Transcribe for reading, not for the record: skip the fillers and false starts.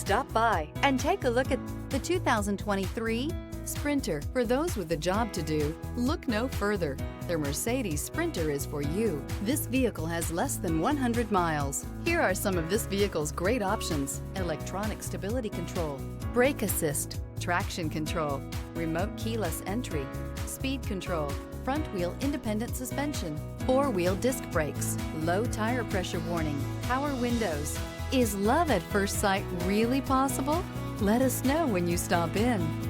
Stop by and take a look at the 2023 Sprinter. For those with a job to do, look no further. The Mercedes Sprinter is for you. This vehicle has less than 100 miles. Here are some of this vehicle's great options: electronic stability control, brake assist, traction control, remote keyless entry, speed control, front wheel independent suspension, four-wheel disc brakes, low tire pressure warning, power windows. Is love at first sight really possible? Let us know when you stop in.